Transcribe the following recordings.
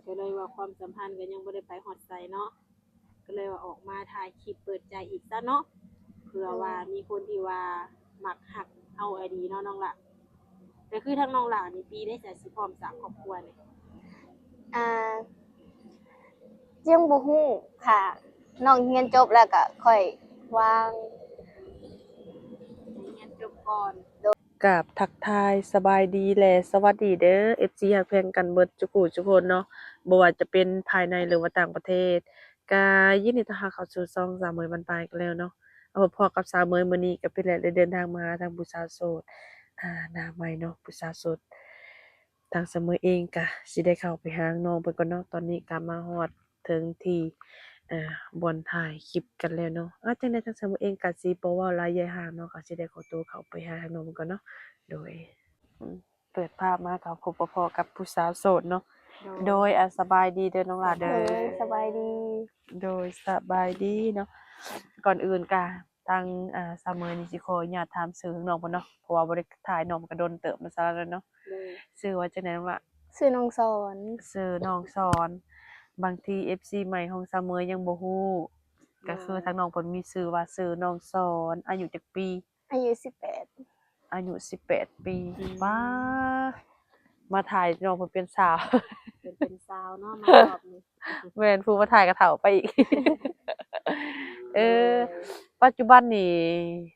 ก็เลยว่าความสัมพันธ์ก็ยังบ่ได้ไปฮอดไสเนาะก็เลยว่าออกมาถ่ายคลิปเปิดใจอีกซะเนาะเผื่อว่ามีคนที่ว่ามักฮักเอาไอดีเนาะน้องล่ะก็คือทั้งน้องล่ะนี่ปีได้จะสิพร้อมสร้างครอบครัวนี่อ่ายังบ่ฮู้ค่ะน้องเรียนจบแล้วก็ค่อยวางเรียนจบก่อน กับทักทายสบายดีและสวัสดีเด้อ FC ฮักแพงกันเบิดทุกผู้ทุกคนเนาะบ่ว่าจะเป็นภายในหรือว่าต่างประเทศก็ยินดีต้อนรับเข้าสู่ช่องสาวเมยบรรปลายกันแล้วเนาะเอาพอกับสาวเมยมื้อนี้ก็เป็นแหละได้เดินทางมาหาทางผู้สาวโสดหน้าใหม่เนาะผู้สาวโสดทางสาวเมยเองก็สิได้เข้าไปหาน้องเพิ่นก่อนเนาะตอนนี้ก็มาฮอดถึงที่บ่อนถ่ายคลิปกันแล้วเนาะจังได๋ทางสาวเมยเองก็สิบ่เว้าหลายยายห่างเนาะก็สิได้ขอตัวเข้าไปหาทางน้องเพิ่นก่อนเนาะ โดยเปิดภาพมาก็พบพอกับผู้สาวโสดเนาะโดยสบายดีเด้อน้องหลาเด้อสบายดีโดยสบายดีเนาะก่อนอื่นก็ทางสาวเมยนี่สิขออนุญาตถามชื่อของน้องเพิ่นเนาะเพราะว่าบ่ได้ถ่ายน้องมันก็โดนเติบมาซะแล้วเนาะชื่อว่าจังได๋น้องล่ะชื่อน้องสอน ชื่อน้องสอนบางที FC ใหม่ของสาวเมยยังบ่ฮู้ก็คือทางน้องเพิ่นมีชื่อว่าชื่อน้องสอนอายุจักปี อายุ18อายุ18ปีว้ามาถ่ายน้องเพิ่นเป็นสาว เป็นสาวเนาะมารอบนี้ แม่นผู้มาถ่ายก็เฒ่าไปอีก เออปัจจุบันนี่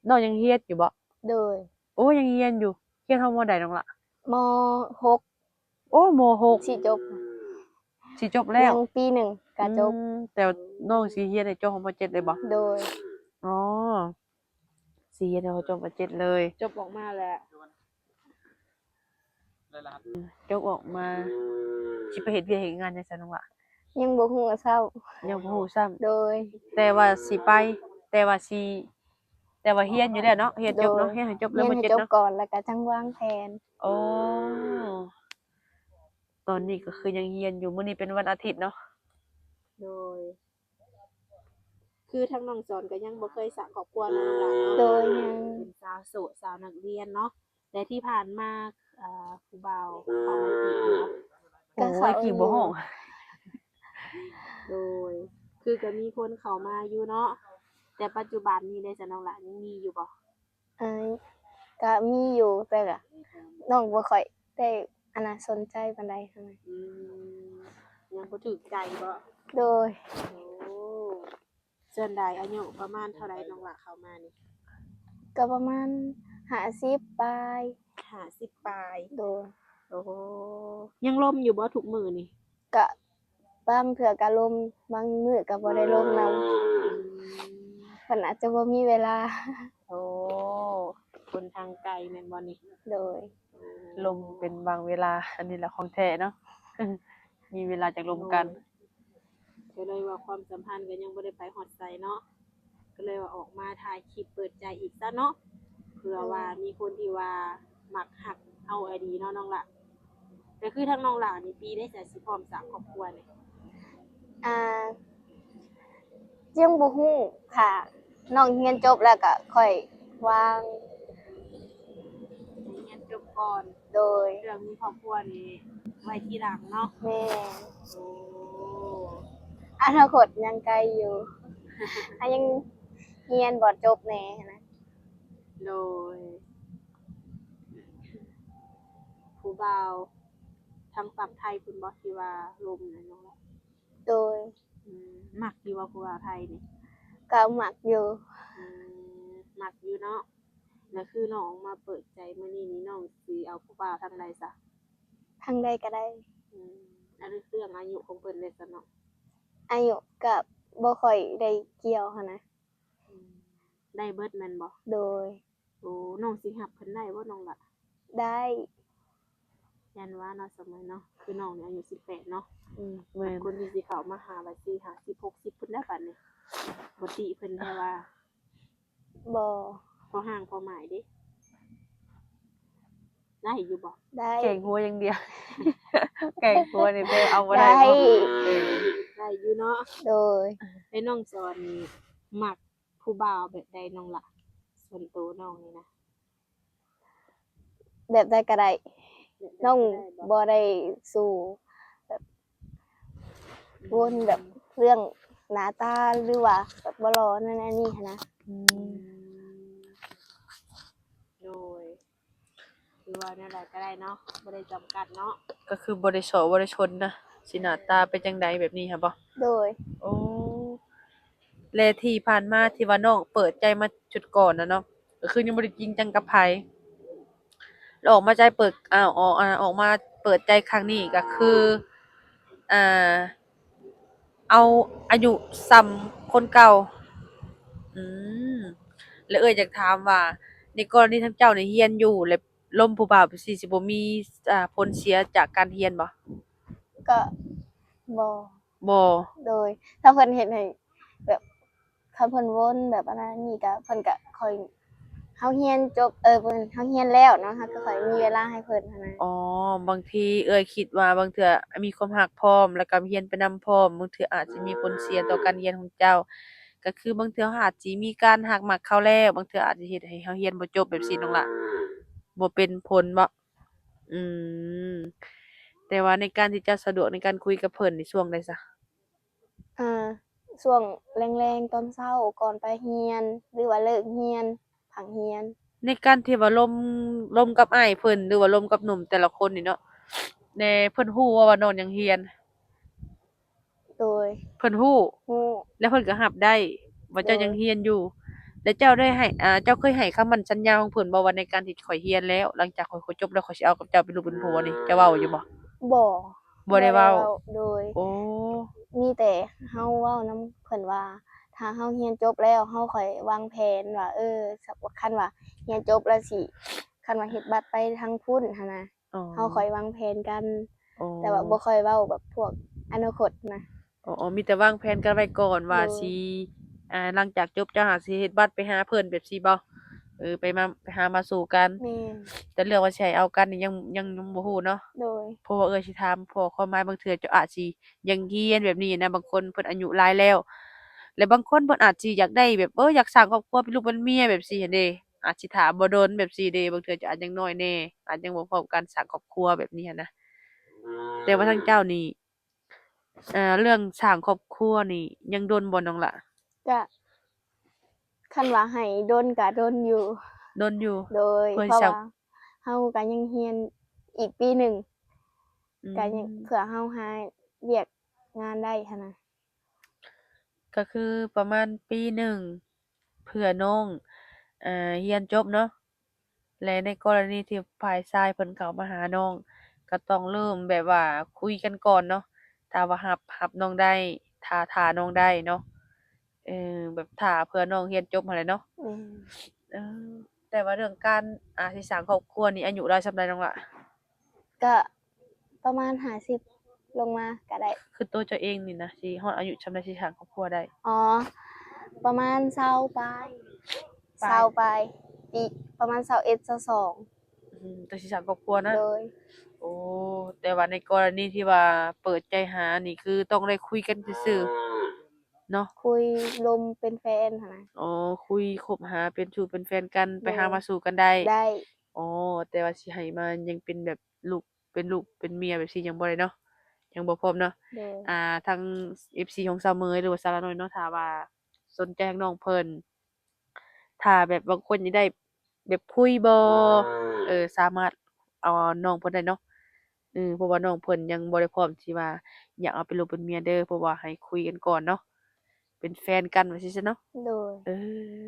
น้องยังเรียนอยู่บ่โดยโอ้ยังเรียนอยู่เรียนฮอดม.ใดน้องล่ะม.6โอ้ม.6สิจบสิจบแล้ยัวงปี1ก็จบแต่น้องสิเรียนให้จบฮอดม.7เลยบ่โดยอ๋อสิเรียนให้จบม.7เลยจบออกมาแล้วจบออกมาสิไปเฮ็ดเวียกเฮ็ดงานจังซั่นน้องล่ะยังบ่ฮู้เช้ายังบ่ฮู้ซ้ำโดยแต่ว่าสิไปแต่ว่าสิแต่ว่าเรียนอยู่แล้วเนาะเรียนจบเนาะเรียนให้จบแล้วเรียนบ่ให้เจ็ดจบเนาะก่อนแล้วก็จังวางแผนอ๋อตอนนี้ก็คือยังเรียนอยู่มื้อนี้เป็นวันอาทิตย์เนาะโดยคือทั้งน้องสอนก็ยังบ่เคยสร้างครอบครัวเนาะน้องล่ะโดเนาะยยังเป็นสาวโสดสาวนักเรียนเนาะแต่ที่ผ่านมาผู้บ่าวเข้ามาจีบอยู่บ่ โอ้ยกี่บ่ฮ้อง โดยคือก็มีคนเข้ามาอยู่เนาะแต่ปัจจุบันนี้ได้จ้ะน้องล่ะยังมีอยู่บ่เอ้ยก็มีอยู่แต่ก็น้องบ่ค่อยได้อันน่ะสนใจปานใดเท่านั้นยังบ่ถูกใจบ่ โดยโอ้ส่วนใดอายุประมาณเท่าไรน้องล่ะเข้ามานี่ก็ประมาณ50ปลาย 50ปลาย โดย โอ้โหยังล่มอยู่บ่ทุกมื้อนี่ก็บางเทื่อก็ลมบางมื้อก็บ่ได้ลมนำเพิ่นอาจจะบ่มีเวลา โอ้คนทางไกลแม่นบ่นี่โดยลมเป็นบางเวลาอันนี้แหละของแท้เนาะ มีเวลาจักลมกันก็เลยว่าความสัมพันธ์ก็ยังบ่ได้ไปฮอดไสเนาะก็เลยว่าออกมาถ่ายคลิปเปิดใจอีกซะเนาะเผื่อว่ามีคนที่ว่ามักฮักเอาไอดีเนาะน้องล่ะก็คือทั้งน้องล่ะนี่ปีได้จะสิพร้อมสร้างครอบครัวนี่อ่ายังบ่ฮู้ค่ะน้องเรียนจบแล้วก็ค่อยวาง เรียนจบก่อน โดยเรื่องมีครอบครัวนี่ไว้ทีหลังเนาะแม่โอ้อนาคตยังไกลอยู่ ยังเรียนบ่จบแน่นะ โดยผู้บ่าวทางฝั่งไทยเพิ่นบ่ที่ว่าลมนั่นน้องล่ะ โดยมักอยู่ว่าผู้บ่าวไทยนี่ ก็มักอยู่มักอยู่เนาะแล้วคือน้องมาเปิดใจมื้อนี้นี่น้องสิเอาผู้บ่าวทางใดซะ ทางใดก็ได้อันนี้เรื่องอายุของเพิ่นเลยซะเนาะอายุก็บ่ค่อยได้เกี่ยวหั้นนะได้เบิดแม่นบ่โดยโอ้น้องสิรับเพิ่นได้บ่น้องล่ะได้ยันว่าเนาะสมัยเนาะคือน้องนี่อายุ18เนาะแม่นคนที่สิเข้ามาหาว่าสิ50 60เพิ่นได้บัดนี้บ่ติเพิ่นแท้ว่าบ่พอห่างพอหมายเด้ได้อยู่บ่ได้แกงหัวอย่างเดียว แกงหัวนี่ไปเอาบ่ได้ได้เนาะได้อยู่เนาะโดยไอ้น้องสอนนี่มักผู้บ่าวแบบใดน้องล่ะส่วนตัวน้องนี่นะแบบใดก็ได้น้องบ่ได้สู้แบบ วนแบบเรื่องหน้าตาหรือว่าแบบบ่หล่อนั่นอันนี้หั้นนะ อืม โดยคือว่านั่นแหละก็ได้เนาะบ่ได้จำกัดเนาะ ก็คือบ่ได้เฉาะบ่ได้ชนนะสิหน้าตาเป็นจังใดแบบนี้ค่ะบ่ โดย โอ้และที่ผ่านมาที่ว่าน้องเปิดใจมาจุดก่อนนะเนาะก็คือยังบ่ได้จริงจังกับไผแล้วออกมาใจเปิดออกมาเปิดใจครั้งนี้ก็คืออ่าเอาอายุส่ำคนเก่าอืมแล้วเอ้ยอยากถามว่าในกรณีทั้งเจ้านี่เรียนอยู่แล้วล้มผู้บ่าวไปสิบ่มีผลเสียจากการเรียนบ่ ก็บ่ บ่ โดยถ้าเพิ่นเฮ็ดให้แบบถ้าเพิ่นวนแบบอันนั้นนี่ก็เพิ่นก็ค่อยเฮาเรียนจบเพิ่นเฮาเรียนแล้วเนาะเฮาก็ค่อยมีเวลาให้เพิ่นหั้นนะ อ๋อบางทีเอ่ยคิดว่าบางเทื่อมีความรักพร้อมแล้วก็เรียนไปนำพร้อมบางเทื่ออาจสิมีผลเสียต่อการเรียนของเจ้าก็คือบางเทื่อเขาอาจสิมีการรักมักเขาแล้วบางเทื่ออาจสิเฮ็ดให้เราเรียนบ่จบแบบซี้น้องล่ะบ่เป็นผลบ่อืมแต่ว่าในการที่จะสะดวกในการคุยกับเพิ่นนี่ช่วงใดซะอ่าช่วงแรงๆตอนเช้าก่อนไปเรียนหรือว่าเลิกเรียนผังเรียนในการที่ว่าลมกับอ้ายเพิ่นหรือว่าลมกับหนุ่มแต่ละคนนี่เนาะแหน่เพิ่นฮู้ว่าน้องยังเรียนโดยเพิ่นฮู้ ฮู้แล้วเพิ่นก็รับได้ว่าโดเจ้ายังเรียนอยู่ แล้วเจ้าได้ให้เจ้าเคยให้คำมั่นสัญญาของเพิ่นบ่ว่าในการที่ข้อยเรียนแล้วหลังจากข้อยจบแล้วข้อยสิเอากับเจ้าเป็นลูกเป็นผัวนี่เจ้าเว้าอยู่บ่บ่บ่ได้เว้าโดยโอ้มีแต่เฮาเว้านำเพิ่นว่าถ้าเฮาเรียนจบแล้วเฮาค่อยวางแผนว่าสักว่าคันว่าเรียนจบแล้วสิคันว่าเฮ็ดบัตรไปทางพุ้นหั้นนะอ๋อเฮาค่อยวางแผนกันอ๋อแต่ว่าบ่ค่อยเว้าแบบพวกอนาคตนะ อ๋อมีแต่วางแผนกันไว้ก่อนว่าโดยสิหลังจากจบเจ้าหาสิเฮ็ดบัตรไปหาเพิ่นแบบซี้บ่ไปหามาสู่กัน แม่นแต่เรื่องว่าสิให้เอากันนี่ยังบ่ฮู้เนาะ โดยเพราะว่าสิถามเพราะความหมายบางเทื่อเจ้าอาจสิยังเรียนแบบนี้นะบางคนเพิ่นอายุหลายแล้วแล้วบางคนเพิ่นอาจสิอยากได้แบบอยากสร้างครอบครัวเป็นลูกเป็นเมียแบบซี้หั้นเด้อาจสิท่าบ่โดนแบบซี้เด้บางเทื่อเจ้าอาจยังน้อยแน่อาจยังบ่พร้อมการสร้างครอบครัวแบบนี้หั้นนะแต่ว่าทางเจ้านี่เรื่องสร้างครอบครัวนี่ยังโดนบ่น้องล่ะก็คันว่าให้ดนก็ดนอยู่โดนอยู่โดยเพื่อสิสร้างเพราะว่าเฮาก็ยังเรียนอีกปีหนึ่งอืก็ยังมเผื่อเฮาหาเวียกงานได้หั้นนะก็คือประมาณปีหนึ่งเพื่อน้องเรียนจบเนาะ และในกรณีที่ฝ่ายชายเพิ่นเข้ามาหาน้องก็ต้องเริ่มแบบว่าคุยกันก่อนเนาะถ้าว่ารับน้องได้ถ้าน้องได้เนาะแบบถ้าเผื่อน้องเรียนจบหั้นแหละเนาะแม่นเออแต่ว่าเรื่องการสิสร้างครอบครัวนี่อายุหลายส่ำใดน้องล่ะก็ประมาณ50ลงมาก็ได้คือตัวเจ้าเองนี่นะสิฮอดอายุส่ำใดสิสร้างครอบครัวได้อ๋อประมาณ20ปลาย20ปลายปีประมาณ21 22จั่งสิสร้างครอบครัวนะโดยโอ้แต่ว่าในกรณีที่ว่าเปิดใจหานี่คือต้องได้คุยกันซื่อๆเนาะ คุยลมเป็นแฟนหั้นนะอ๋อคุยคบหาเป็นชู้เป็นแฟนกันไปโดยหามาสู่กันได้ได้อ๋อแต่ว่าสิให้มายังเป็นแบบลูกเป็นเมียแบบซี้ยังบ่ได้เนาะยังบ่พร้อมเนาะโดยทาง FC ของสาวเมยหรือว่าสาวน้อยเนาะถ้าว่าสนใจทางน้องเพิ่นถ้าแบบบางคนอยากได้แบบคุยบ่สามารถเอาน้องเพิ่นได้เนาะเพราะว่าน้องเพิ่นยังบ่ได้พร้อมที่ว่าอยากเอาเป็นลูกเป็นเมียเด้อเพราะว่าให้คุยกันก่อนเนาะเป็นแฟนกันว่าซี่ซะเนาะ โดยเอ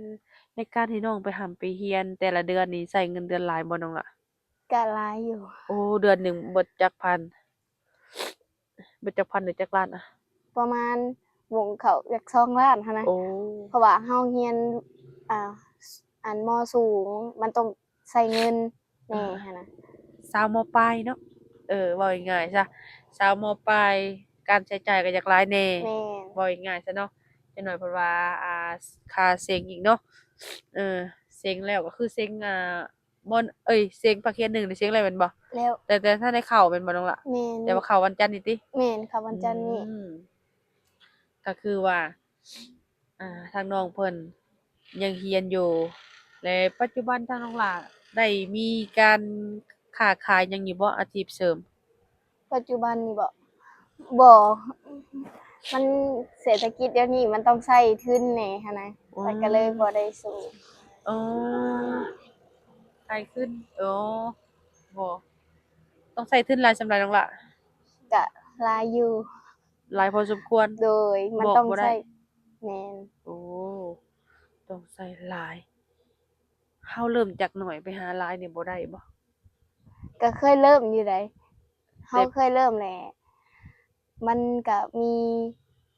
อในการที่น้องไปหำไปเรียนแต่ละเดือนนี่ใช้เงินเดือนหลายบ่น้องล่ะก็หลายอยู่โอ้เดือนหนึ่งเบิดจักพันเบิดจักพันหรือจักล้านอะประมาณวงเขาอยาก2ล้านหั้นนะ โอ้เพราะว่าเฮาเรียนอ่าอันมสูงมันต้องใช้เงินแหน่หั้นน่ะสาวมปลายเนาะเว้าง่ายๆซะสาวมปลายการใช้จ่ายก็อยากหลายแหน่แม่นเว้าง่ายๆซะเนาะจักหน่อยเพราะว่าค่าเซ็งอีกเนาะเออเซ็งแล้วก็คือเซ็งบ่อนเซ็งภาคเรียนหนึ่งนี่เซ็งแล้วแม่นบ่แล้วแต่ถ้าได้เข้าแม่นบ่น้องล่ะแม่นแต่ว่าเข้าวันจันทร์นี่ติ แม่นค่ะวัอืนจันทร์นี้มก็คือว่าทางน้องเพิ่นยังเรียนอยู่และปัจจุบันทางน้องหล่าได้มีการค้าขายหยังอยู่บ่อาชีพเสริมปัจจุบันนี่บ่ บ่มันเศรษฐกิจเดี๋ยวนี้มันต้องใช้ทุนแหน่หั้นนะข้อยก็เลยบ่ได้สู้ อ๋อขายขึ้นอ๋อบ่ต้องใช้ทุนหลายสำหรับน้องล่ะ ก็หลายอยู่ หลายพอสมควร โดยมันบอก ต้อง บ่ได้ ใช้แม่น โอ้ต้องใส่หลายเฮาเริ่มจากน้อยไปหาหลายนี่บ่ได้บ่ ก็เคยเริ่มอยู่ไดเฮา แต่ เคยเริ่มแหละมันก็มี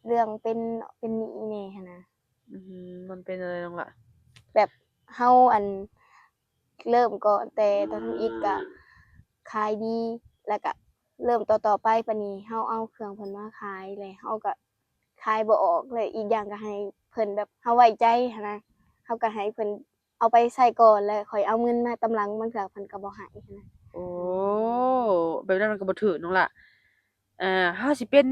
เรื่องเป็นหนี้แหน่หั้นนะ มันเป็นอะไรน้องล่ะ แบบเฮาเริ่มก่อนแต่ตอนทำอิฐก็ขายดีแล้วก็เริ่มต่อๆไปปานนี้เฮาเอาเครื่องเพิ่นมาขายแล้วเฮาก็ขายบ่ออกเลยอีกอย่างก็ให้เพิ่นแบบเฮาไว้ใจหั้นนะเฮาก็ให้เพิ่นเอาไปใช้ก่อนแล้วค่อยเอาเงินมาตำหลังบางเทื่อเพิ่นก็บ่ให้หั้นนะ โอ้แบบนั้นมันก็บ่ถูกน้องล่ะเฮาสิเป็น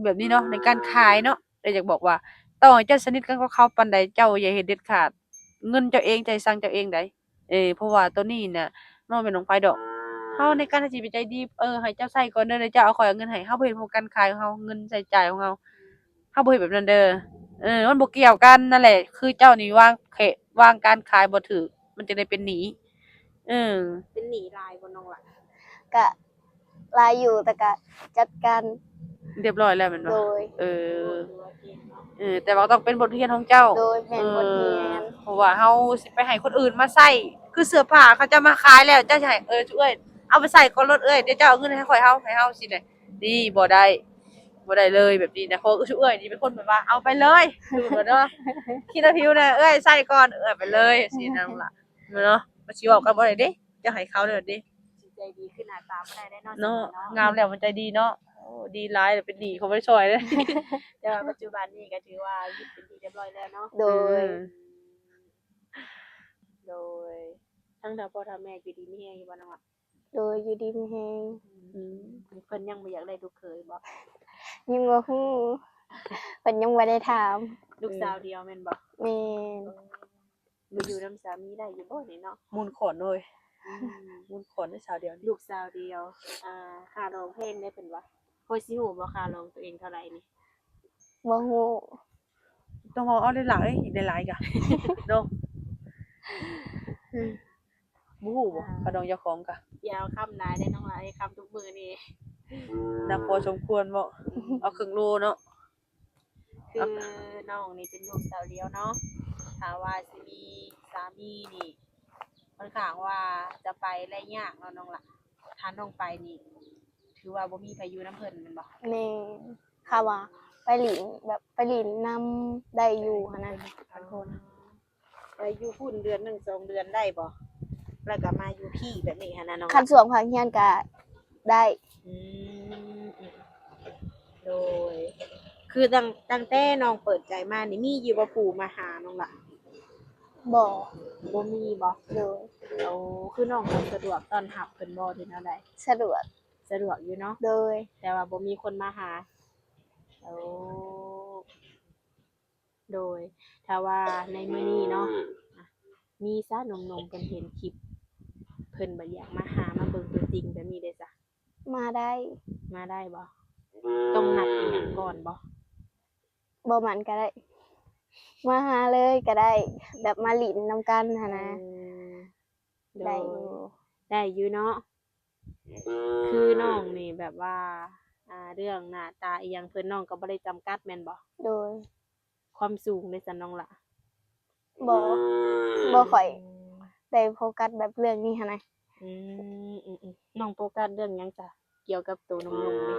แบบนี้เนาะในการขายเนาะแต่อยากบอกว่าต่อให้เจ้าสนิทกันกับเขาปานใดเจ้าอย่าเฮ็ดเด็ดขาดเงินเจ้าเองใจสั่งเจ้าเองได้เพราะว่าตัวนี้น่ะมันบ่แม่นของไผดอกเฮาในการที่สิไปใจดีให้เจ้าใช้ก่อนเด้อเดี๋ยวเจ้าเอาค่อยเอาเงินให้เฮาบ่เห็นพวกการขายของเฮาเงินใช้จ่ายของเฮาบ่เฮ็ดแบบนั้นเด้อมันบ่เกี่ยวกันนั่นแหละคือเจ้านี่วางการขายบ่ถูกมันจึงได้เป็นหนี้เออ เป็นหนี้หลายบ่น้องล่ะ ก็หลายอยู่แต่ก็จัดการ เรียบร้อยแล้วแม่นบ่ โดย เออ ถือว่าเก่งเนาะ แต่ว่าต้องเป็นบทเรียนของเจ้า โดยแม่นบทเรียน เพราะว่าเฮาสิไปให้คนอื่นมาใช้คือเสื้อผ้าเขาจะมาขายแล้วเจ้าสิให้จุเอ้ยเอาไปใส่ก่อนรถเอ้ยเดี๋ยวเจ้าเอาเงินให้ข่อยให้เฮาสิได้นี่บ่ได้เลยแบบนี้นะเพราะจุเอ้ยนี่เป็นคนแบบว่าเอาไปเลยคือแบบเนาะคิดละพิวนะเอ้ยใส่ก่อนไปเลยสินั่นล่ะเนาะมาสิเว้ากันบ่ได้เด้จะให้เขาเด้อเด้ จิตใจดีขึ้นหน้าตาบ่ได้ได้เนาะ เนาะ เนาะ งามแล้วมันใจดีเนาะโอ้ดีหลายแล้วเป็นหนี้เขาบ่ได้ช่วยเด้ แต่ว่าปัจจุบันนี้ก็ถือว่ายึดเป็นที่เรียบร้อยแล้วเนาะ โดย โดยทั้งทางพ่อทางแม่อยู่ดีมีแฮงอยู่บ่น้องล่ะ โดยอยู่ดีมีแฮง เพิ่นยังบ่อยากได้ลูกเขยบ่ ยังบ่ฮู้เพิ่นยังบ่ได้ถาม ลูกสาวเดียวแม่นบ่ แม่น บ่อยู่นำสามีได้อยู่บ่นี่เนาะ มูลขอนเลยมูลขอนได้สาวเดียวนี่ ลูกสาวเดียวค่าร้องเพลงได้เพิ่นว่าพอสิฮู้บ่ค่าร้องตัวเองเท่าไหร่นี่ บ่ฮู้ ต้องเอาได้หลายอีกได้หลายกะ เนาะบ่ฮู้บ่กระดองเจ้าของกะ อย่าเอาคำหลายได้น้องหลายคำทุกมื้อนี่ นักพอสมควรบ่เอาครึ่งโลเนาะ คือน้องนี่เป็นลูกสาวเดียวเนาะถ้าว่าสิมีสามีนี่ค่อนข้างว่าจะไปได้ยากเนาะน้องล่ะถ้าน้องไปนี่ถือว่าบ่มีไผอยู่นำเพิ่นแม่นบ่ แม่นค่ะว่าไปหลินแบบไปหลินนำได้อยู่หั้นนะ พันคนไปอยู่พุ่นเดือนหนึ่ง2 เดือนได้บ่แล้วก็มาอยู่พี่แบบนี้หั่นน่ะน้อง คันส่วงภาคเรียนก็ได้ อืมโดย คือตั้งแต่น้องเปิดใจมานี่มีอยู่บ่ปู่มาหาน้องล่ะ บ่ บ่มีบ่ โดย เอาคือน้องก็สะดวกต้อนรับเพิ่นบ่ถึงแนวใด สะดวก สะดวกอยู่เนาะ โดย แต่ว่าบ่มีคนมาหาโอ้โดย ถ้าว่าในมื้อนี้เนาะมีซะหนุ่มๆเพิ่นเห็นคลิป เพิ่นบ่อยากมาหามาเบิ่งตัวจริงแบบนี้เด้จ้ะ มาได้ มาได้บ่ต้องนัดอีหยังก่อนบ่ บ่มันก็ได้ มาหาเลยก็ได้ แบบมาหลินนำกันหั้นนะ ได้ ได้ อยู่ ได้อยู่เนาะคือน้องนี่แบบว่าเรื่องหน้าตาอีหยังเพิ่นน้องก็บ่ได้จำกัดแม่นบ่ โดย ความสูงเด้จ้ะน้องล่ะ บ่บ่ค่อยได้โฟกัสแบบเรื่องนี้หั้นนะ อืมน้องโฟกัสเรื่องหยังจ้ะเกี่ยวกับตัวหนุ่มๆนี่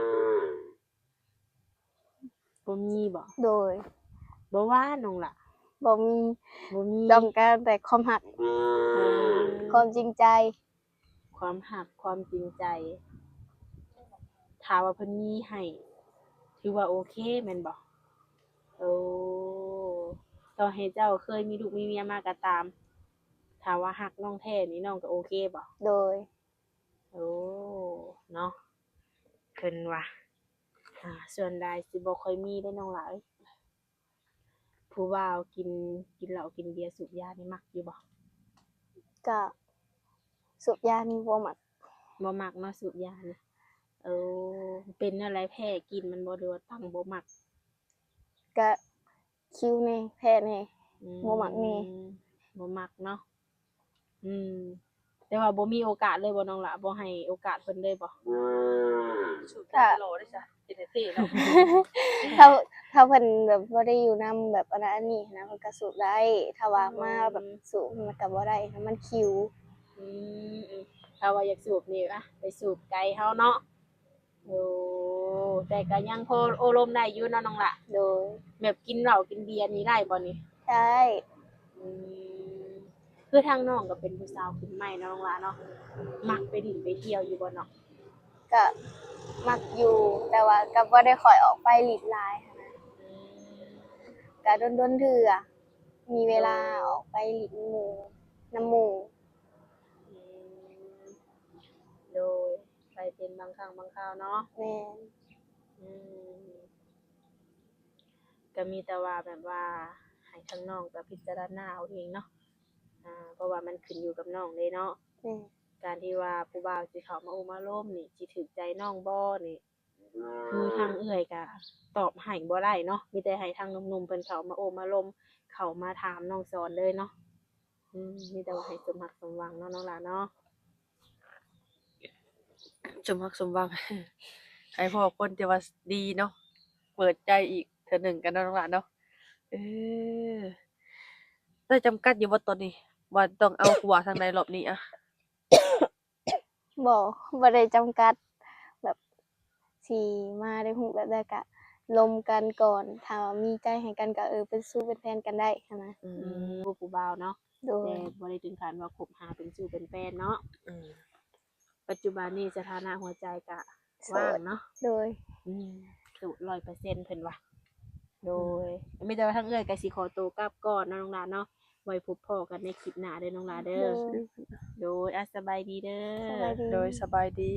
บ่มีบ่ โดย บ่ว่าน้องล่ะ บ่มี บ่มี ต้องการแต่ความหัก เออ ความจริงใจ ความหักความจริงใจถ้าว่าเพิ่นมีให้ถือว่าโอเคแม่นบ่โอ้ต่อให้เจ้าเคยมีลูกมีเมียมาก็ตามถ้าว่าฮักน้องแท้นี่น้องก็โอเคบ่ โดย โอ้เนาะเพิ่นว่าส่วนใดสิบ่ค่อยมีได้น้องหลายผู้บ่าวกินเหล้ากินเบียร์สูบยานี่มักอยู่บ่ ก็สูบยานี่บ่มัก บ่มักเนาะสูบยานี่ เออเป็นอะไรแพ้กินมันบ่หรือว่าตั้งบ่มัก ก็คิวแน่แพ้แน่ อื บ่มักแน่ บ่มักเนาะแต่ว่าบ่มีโอกาสเลยบ่น้องละบ่ให้โอกาสเพิ่นเลยบ่ สูบได้ตลอดเลยจ้ะเป็นเท่เนาะ ถ้าถ้าเพิ่นแบบบ่ได้อยู่นำแบบอันนั้นอันนี้นะเพิ่นก็สูบได้ถ้าว่ามาแบบสูบมันก็บ่ได้มันคิว อืมถ้าว่าอยากสูบนี่อะไปสูบไกลเฮาเนาะโอ้แต่ก็ยังพอโอารมณ์ได้อยู่เนาะน้องละ โดย แบบกินเหล้ากินเบียร์นี่ได้บ่นี่ ใช่ อืมคือทางน้องก็เป็นผู้สาวขึ้นใหม่เนาะน้องละเนาะมักไปดินไปเที่ยวอยู่บ่เนาะ ก็มักอยู่แต่ว่าก็บ่ได้ค่อยออกไปหลีดลายหั้นนะก็ดนๆเทื่อมีเวลาออกไปหลีดหมู่น้ำหมู่ อืมโดยไปเป็นบางครั้งบางคราวเนาะ แม่น อืมก็มีแต่ว่าแบบว่าให้ทางน้องก็พิจารณาเอาเองเนาะเพราะว่ามันขึ้นอยู่กับน้องเลยเนาะ แม่น การที่ว่าผู้บ่าวสิเข้ามาโอมาล้มนี่สิถูกใจน้องบ่นี่คือทางเอื้อยก็ตอบให้บ่ได้เนาะมีแต่ให้ทางหนุ่มๆเพิ่นเข้ามาโอมาล้มเข้ามาถามน้องสอนเลยเนาะมีแต่ว่าให้สมรักสมหวังเนาะน้องหลานเนาะ สมรักสมหวัง ให้พ่อคนที่ว่าดีเนาะเปิดใจอีกเทื่อหนึ่งกันเนาะน้องหลานเนาะเออได้จำกัดอยู่บ่ตอนนี้ว่าต้องเอาผัวทางใดรอบนี้อะ บ่ได้จำกัดแบบสิมาได้ฮู้แบบใดก็ลมกันก่อนถ้าว่ามีใจให้กันก็เป็นสู้เป็นแฟนกันได้หั้นนะ ผู้บ่าวเนาะ โดย แต่บ่ได้ถึงขั้นว่าคบหาเป็นสู่เป็นแฟนเนาะ อืม ปัจจุบันนี้สถานะหัวใจก็ โส ว่าง ด เนาะ โดย สูตร100%เพิ่นว่าโดยมีแต่ว่าทางเอื้อยก็สิขอตัวกลับก่อนเนาะน้องหลานเนาะไว้พบพ้อกันในคลิปหน้าเด้อน้องหลานเด้อ โดย โดยสบายดีเด้อ สบายดี โดยสบายดี